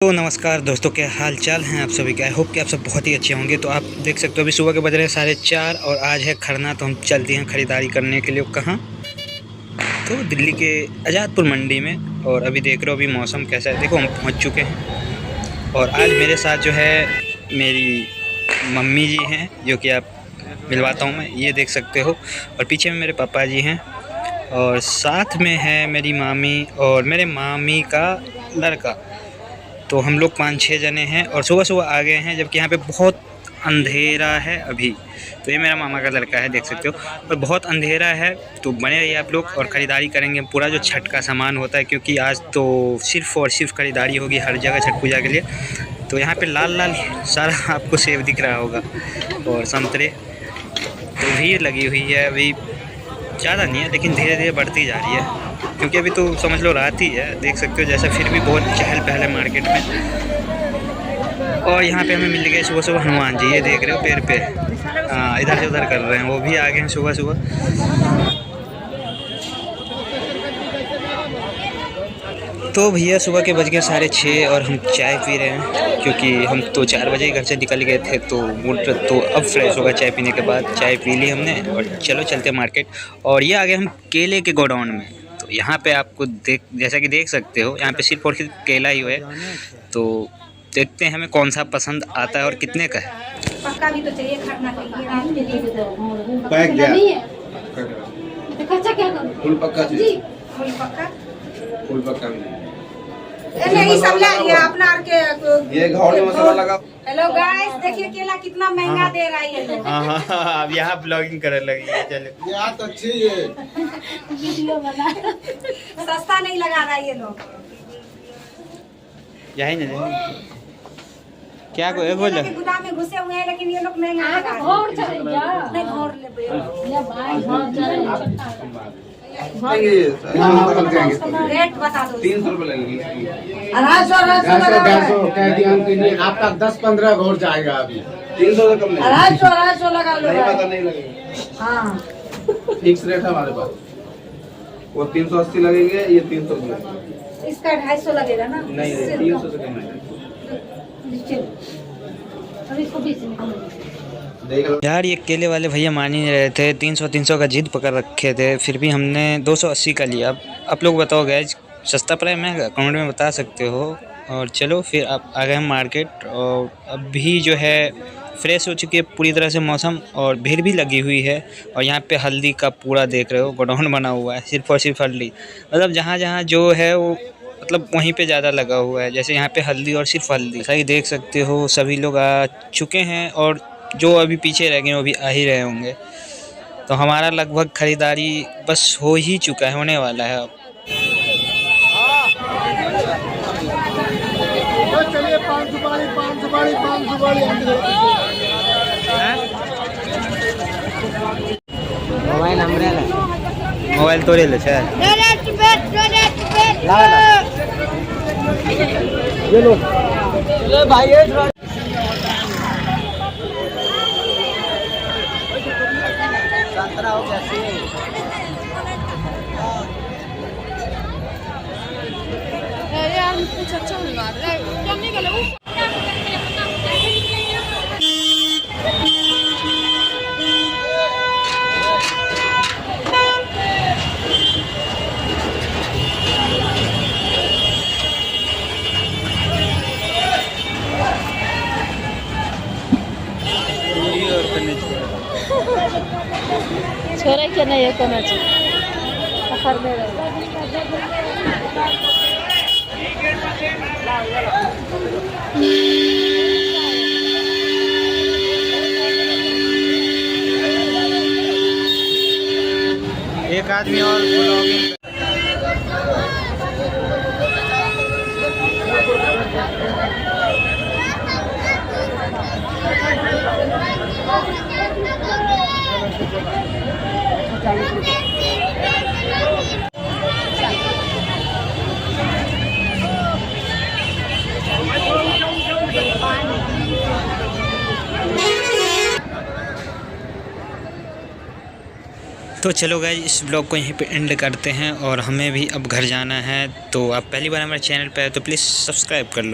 तो नमस्कार दोस्तों, क्या हाल चाल हैं आप सभी के। आई होप कि आप सब बहुत ही अच्छे होंगे। तो आप देख सकते हो अभी सुबह के बज रहे हैं 4:30 और आज है खरना। तो हम चलते हैं ख़रीदारी करने के लिए। कहाँ? तो दिल्ली के आज़ादपुर मंडी में। और अभी देख रहे हो अभी मौसम कैसा है। देखो हम पहुंच चुके हैं और आज मेरे साथ जो है मेरी मम्मी जी हैं, जो कि आप मिलवाता हूँ मैं, ये देख सकते हो। और पीछे में मेरे पापा जी हैं और साथ में है मेरी मामी और मेरे मामी का लड़का। तो हम लोग 5-6 जने हैं और सुबह सुबह आ गए हैं, जबकि यहाँ पे बहुत अंधेरा है अभी। तो ये मेरा मामा का लड़का है, देख सकते हो। और बहुत अंधेरा है, तो बने रहिए आप लोग। और ख़रीदारी करेंगे पूरा जो छठ का सामान होता है, क्योंकि आज तो सिर्फ़ और सिर्फ ख़रीदारी होगी हर जगह छठ पूजा के लिए। तो यहाँ पे लाल लाल सारा आपको सेब दिख रहा होगा और संतरे। तो भीड़ लगी हुई है अभी, ज़्यादा नहीं है लेकिन धीरे धीरे बढ़ती जा रही है, क्योंकि अभी तो समझ लो रात ही है, देख सकते हो जैसा। फिर भी बहुत चहल पहल है मार्केट में। और यहाँ पे हमें मिल गए सुबह सुबह हनुमान जी, ये देख रहे हो पेड़ पे। हाँ, इधर से उधर कर रहे हैं, वो भी आ गए हैं सुबह सुबह। तो भैया सुबह के बज गए 6:30 और हम चाय पी रहे हैं, क्योंकि हम तो 4 बजे घर से निकल गए थे। तो मूड तो अब फ्रेश होगा चाय पीने के बाद। चाय पी ली हमने और चलो चलते मार्केट। और ये आ गए हम केले के गोडाउन में। तो यहाँ पे आपको जैसा कि देख सकते हो, यहाँ पे सिर्फ और सिर्फ केला ही है। तो देखते हैं हमें कौन सा पसंद आता है और कितने का है। पक्का भी तो चाहिए खरना के लिए, रात के लिए पैक गया नहीं है। खर्चा क्या करूं? फुल पक्का जी, चाहिए। फुल पक्का भी नहीं सब ला लिया अपना के। ये घाव में मसाला लगा। हेलो गाइस, देखिए केला कितना महंगा दे रहा है ये लोग। हाँ, अब यहाँ ब्लॉगिंग करने लगी है। चलो ये तो अच्छी है, वीडियो बना। सस्ता नहीं लगा रहा है ये लोग। यही नहीं क्या को बोल के गुदाम में घुसे हुए हैं, लेकिन ये लोग महंगा लगा रहे हैं। और चले जा नहीं घोर ले या भाई घर चले रेट बता दो। 300 रुपए लगेंगे। 250 कह दिया हम के लिए। आप तक 10-15 घोर जाएगा अभी। 300 से कम नहीं। 250 लगा लो। नहीं पता, नहीं लगेगा। हाँ, फिक्स रेट है हमारे पास। वो 380 लगेंगे, ये 300 लगेगा। इसका 250 लगेगा ना। नहीं 300 से कम नहीं। अब इसको 20 में कम देख लो यार, ये केले वाले भैया मान ही नहीं रहे थे। 300 का जिद पकड़ रखे थे, फिर भी हमने 280 का लिया। अब आप लोग बताओ गैस, सस्ता पड़ा है महंगा? कमेंट में बता सकते हो। और चलो फिर आप आ गए हम मार्केट। और अभी जो है फ्रेश हो चुकी है पूरी तरह से मौसम, और भीड़ भी लगी हुई है। और यहाँ पे हल्दी का पूरा देख रहे हो गोडाउन बना हुआ है, सिर्फ और सिर्फ हल्दी। मतलब जहाँ जहाँ जो है वो मतलब वहीं पे ज़्यादा लगा हुआ है। जैसे यहाँ पे हल्दी और सिर्फ हल्दी। सही देख सकते हो सभी लोग आ चुके हैं, और जो अभी पीछे रह गए वो भी आ ही रहे होंगे। तो हमारा लगभग ख़रीदारी बस हो ही चुका है, होने वाला है अब। चलिए 5 सुपारी मोबाइल तो ले ले सर। ये लो भाई। छोरा के नहीं है कोना ची अखर में एक आदमी और ब्लॉगिंग। तो चलो गाइस, इस ब्लॉग को यहीं पे एंड करते हैं और हमें भी अब घर जाना है। तो आप पहली बार हमारे चैनल पे आए तो प्लीज़ सब्सक्राइब कर लो।